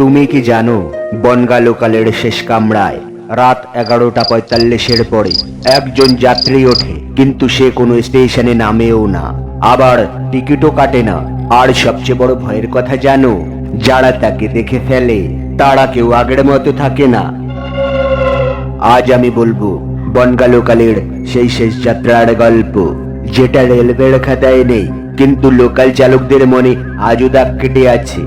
তুমি কি জানো বনগা লোকালের শেষ কামরায় রাত 11:45 পরে একজন যাত্রী ওঠে, কিন্তু সে কোনো স্টেশনে নামেও না, আবার টিকিটও কাটে না। আর সবচেয়ে বড় ভয়ের কথা জানো, যারা তাকে দেখে ফেলে তারা কেউ আগের মতো থাকে না। আজ আমি বলবো বনগা লোকালের সেই শেষ যাত্রার গল্প, যেটা রেলওয়ের খাতায় নেই, কিন্তু লোকাল চালকদের মনে আজও দাগ কেটে আছে।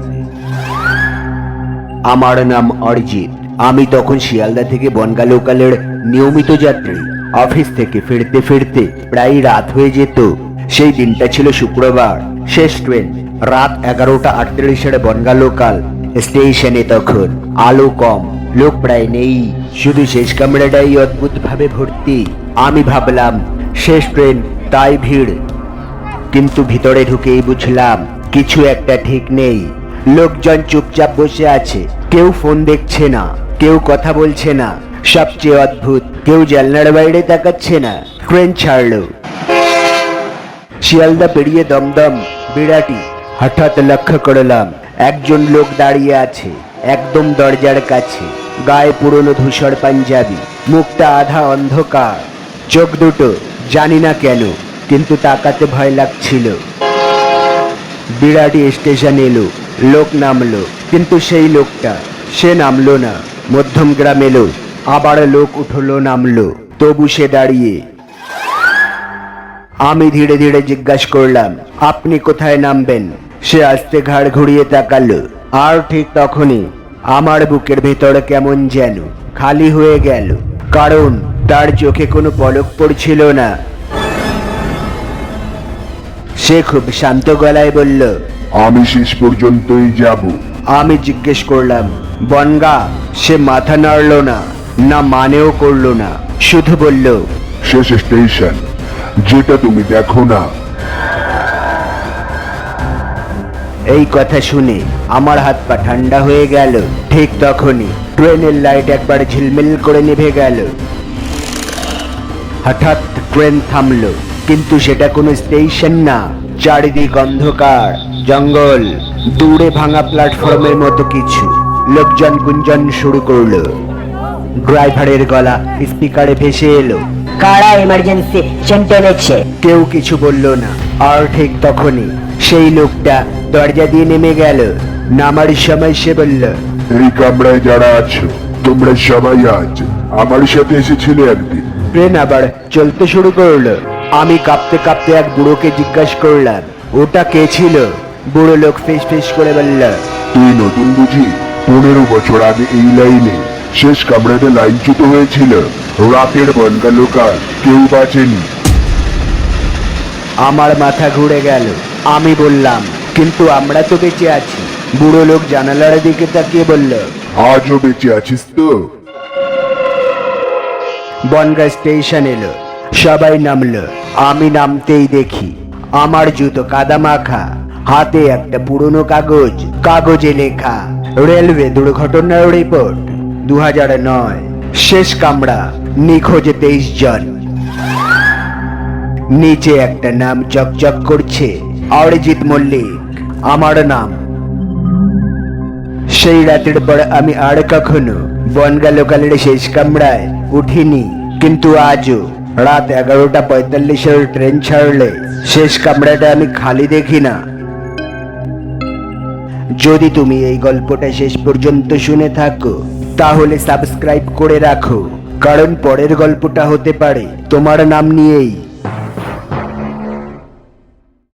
আমার নাম অরিজিৎ। আমি তখন শিয়ালদা থেকে বনগা লোকালের নিয়মিত যাত্রী। অফিস থেকে ফিরতে ফিরতে প্রায় রাত হয়ে যেত। সেই দিনটা ছিল শুক্রবার, শেষ ট্রেন। রাত 11:38 বনগা লোকাল স্টেশনে তখন আলো কম, লোক প্রায় নেই, শুধু শেষ কামরাটাই অদ্ভুত ভাবে ভর্তি। আমি ভাবলাম শেষ ট্রেন, তাই ভিড়। কিন্তু ভিতরে ঢুকেই বুঝলাম কিছু একটা ঠিক নেই। লোকজন চুপচাপ বসে আছে, কেউ ফোন দেখছে না, কেউ কথা বলছে না, সবচেয়ে অদ্ভুত, কেউ জানলার বাইরে তাকাচ্ছে না। ট্রেন ছাড়লো, শিয়ালদা পেরিয়ে দমদম বিরাটি। হঠাৎ লক্ষ্য করলাম একজন লোক দাঁড়িয়ে আছে একদম দরজার কাছে, গায়ে পুরনো ধূসর পাঞ্জাবি, মুখটা আধা অন্ধকার, চোখ দুটো জানি না কেন কিন্তু তাকাতে ভয় লাগছিল। বিরাটি স্টেশন এলো, লোক নামলো, কিন্তু সেই লোকটা, সে নামলো না। মধ্যম গ্রাম এলো, আবার লোক উঠলো নামলো, তবু সে দাঁড়িয়ে। আমি ধীরে ধীরে জিজ্ঞাসা করলাম, আপনি কোথায় নামবেন? সে আস্তে ঘাড় ঘুরিয়ে তাকালো। আর ঠিক তখনই আমার বুকের ভেতর কেমন যেন খালি হয়ে গেল, কারণ তার চোখে কোনো পলক পড়ছিল না। সে খুব শান্ত গলায় বলল, আমি শেষ পর্যন্তই যাব। আমি জিজ্ঞেস করলাম বনগা? সে মাথা নাড়ল না, না মানেও করলো না, শুধু বলল, শেষ স্টেশন, যেটা তুমি দেখো না। এই কথা শুনে আমার হাত পা ঠান্ডা হয়ে গেল। ঠিক তখনই ট্রেনের লাইট একবার ঝিলমিল করে নিভে গেল। হঠাৎ ট্রেন থামলো, কিন্তু সেটা কোনো স্টেশন না, চারিদিক অন্ধকার, জঙ্গল, দূরে ভাঙা প্ল্যাটফর্মের মতো কিছু। লোকজন গুঞ্জন শুরু করলো, ড্রাইভারের গলা স্পিকারে ভেসে এলো, কারা এমার্জেন্সি সেন্টারেছে। কেউ কিছু বলল না। আর ঠিক তখনই সেই লোকটা দরজা দিয়ে নেমে গেল। নামার সময় সে বলল, এই কামরায় যারা আছো তোমরা সবাই আজ আমার সাথে এসেছিলে একদিন। ট্রেন আবার চলতে শুরু করলো। আমি কাঁপতে কাঁপতে এক বুড়োকে জিজ্ঞাসা করলাম, ওটা কে ছিল? বুড়ো লোক ফিস ফিস করে বলল, তুই নতুন বুঝি? 15 বছর আগে এই লাইনে শেষ কামরাতে লাইনচ্যুত হয়েছিল। রাতের বনগা লোকাল, কেউ বাঁচেনি। আমার মাথা ঘুরে গেল। আমি বললাম, কিন্তু আমরা তো বেঁচে আছি। বুড়ো লোক জানালার দিকে তাকিয়ে বলল, আজও বেঁচে আছিস তো? বনগা স্টেশন এলো, সবাই নামলো। আমি নামতেই দেখি আমার জুতো কাদা মাখা, হাতে একটা পুরনো কাগজ, কাগজে লেখা রেলওয়ে দুর্ঘটনার রিপোর্ট 2009, শেষ কামরা, নিখোঁজ 23 জন। নিচে একটা নাম চকচক করছে, অরিজিৎ মল্লিক আমার নাম। সেই রাতের পর আমি আর কখনো বনগা লোকালের শেষ কামরায় উঠিনি। কিন্তু আজও রাত 11:45 ট্রেন ছাড়লে শেষ কামরাটা আমি খালি দেখি না। যদি তুমি এই গল্পটা শেষ পর্যন্ত শুনে থাকো তাহলে সাবস্ক্রাইব করে রাখো, কারণ পরের গল্পটা হতে পারে তোমার নাম নিয়েই।